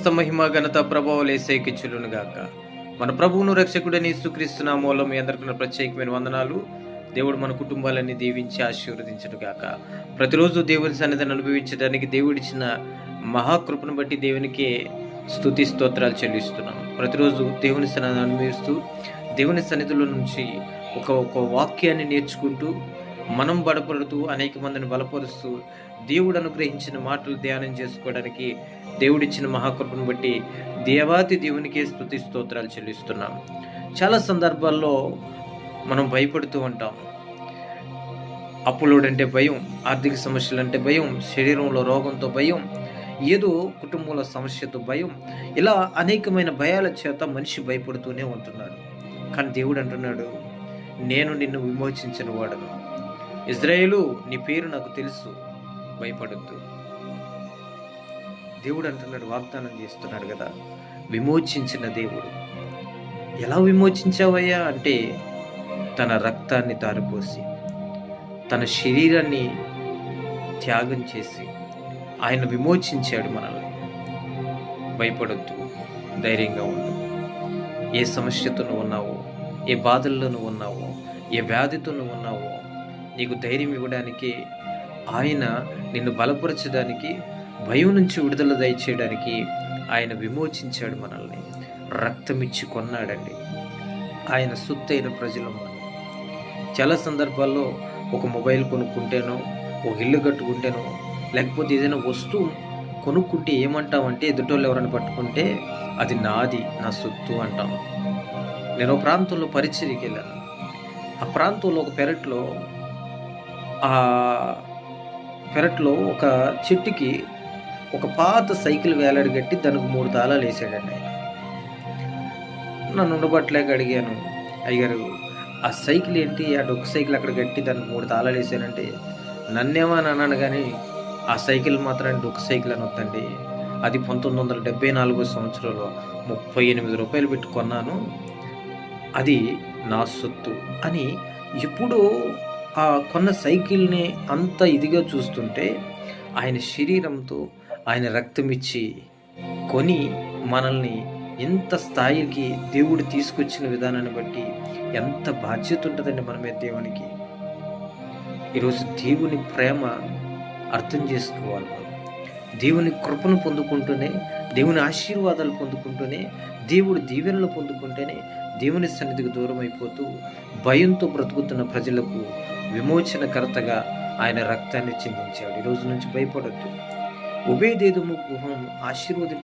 సమస్త మహిమ ఘనత ప్రభావాలు యేసయ్యకి చెల్లును గాక. మన ప్రభువును రక్షకుడైన యేసుక్రీస్తు నామములో మీ అందరికీ ప్రత్యేకమైన వందనాలు. దేవుడు మన కుటుంబాలన్నీ దీవించి ఆశీర్వదించును గాక. ప్రతిరోజు దేవుని సన్నిధిని అనుభవించడానికి దేవుడిచ్చిన మహాకృపను బట్టి దేవునికే స్తుతి స్తోత్రాలు చెల్లిస్తున్నాం. ప్రతిరోజు దేవుని సన్నిధిని అనుభవిస్తూ దేవుని సన్నిధిలో నుంచి ఒక వాక్యాన్ని నేర్చుకుంటూ మనం బలపడుతూ అనేక మందిని బలపరుస్తూ దేవుడు అనుగ్రహించిన మాటలు ధ్యానం చేసుకోవడానికి దేవుడిచ్చిన మహాకృపను బట్టి దేవాతి దేవునికే స్తుతి స్తోత్రాలు చెల్లిస్తున్నాం. చాలా సందర్భాల్లో మనం భయపడుతూ ఉంటాం. అప్పులోడంటే భయం, ఆర్థిక సమస్యలంటే భయం, శరీరంలో రోగంతో భయం, ఏదో కుటుంబంలో సమస్యతో భయం, ఇలా అనేకమైన భయాల చేత మనిషి భయపడుతూనే ఉంటున్నాడు. కానీ దేవుడు అంటున్నాడు, నేను నిన్ను విమోచించిన వాడను. ఇజ్రాయేలు, నీ పేరు నాకు తెలుసు, భయపడద్దు. దేవుడు అంటున్నాడు, వాగ్దానం చేస్తున్నాడు కదా, విమోచించిన దేవుడు. ఎలా విమోచించావయ్యా అంటే, తన రక్తాన్ని తారిపోసి తన శరీరాన్ని త్యాగం చేసి ఆయన విమోచించాడు మనల్ని. భయపడొద్దు, ధైర్యంగా ఉండు. ఏ సమస్యతో నువ్వు ఉన్నావో, ఏ బాధల్లో నువ్వు ఉన్నావో, ఏ వ్యాధితో నువ్వు ఉన్నావో, నీకు ధైర్యం ఇవ్వడానికి, ఆయన నిన్ను బలపరచడానికి, భయం నుంచి విడుదల దయచేయడానికి ఆయన విమోచించాడు మనల్ని. రక్తమిచ్చి కొన్నాడండి. ఆయన సొత్తైన ప్రజలు. చాలా సందర్భాల్లో ఒక మొబైల్ కొనుక్కుంటేనో, ఒక ఇల్లు కట్టుకుంటేనో, లేకపోతే ఏదైనా వస్తువు కొనుక్కుంటే ఏమంటామంటే, ఎదుటోళ్ళు ఎవరైనా పట్టుకుంటే అది నాది, నా సొత్తు అంటాం. నేను ఒక ప్రాంతంలో పరిచర్యకి వెళ్ళాను. ఆ ప్రాంతంలో ఒక పెరట్లో ఒక చెట్టుకి ఒక పాత సైకిల్ వేలాడగట్టి దానికి 3 తాళాలు వేసాడండి ఆయన. నన్ను ఉండబట్టలేక అడిగాను, అయ్యారు ఆ సైకిల్ ఏంటి, ఆ డొక్క సైకిల్ అక్కడ గట్టి దానికి 3 తాళాలు వేసానంటే, నన్నేమో అని అన్నాను కానీ ఆ సైకిల్ మాత్రం డొక్క సైకిల్ అని వద్దండి, అది 1974 సంవత్సరంలో 38 రూపాయలు పెట్టి కొన్నాను, అది నా సొత్తు అని. ఎప్పుడూ ఆ కొన్న సైకిల్ని అంత ఇదిగా చూస్తుంటే, ఆయన శరీరంతో ఆయన రక్తమిచ్చి కొని మనల్ని ఎంత స్థాయికి దేవుడు తీసుకొచ్చిన విధానాన్ని బట్టి ఎంత బాధ్యత ఉంటుందండి మన మీద దేవునికి. ఈరోజు దేవుని ప్రేమ అర్థం చేసుకోవాలి. మనం దేవుని కృపను పొందుకుంటూనే, దేవుని ఆశీర్వాదాలు పొందుకుంటూనే, దేవుడు దీవెనలు పొందుకుంటేనే దేవుని సన్నిధికి దూరం అయిపోతూ భయంతో బ్రతుకుతున్న ప్రజలకు విమోచనకర్తగా ఆయన రక్తాన్ని చిందించాడు. ఈ రోజు నుంచి భయపడొద్దు. ఉబేదేదోము గృహం ఆశీర్వది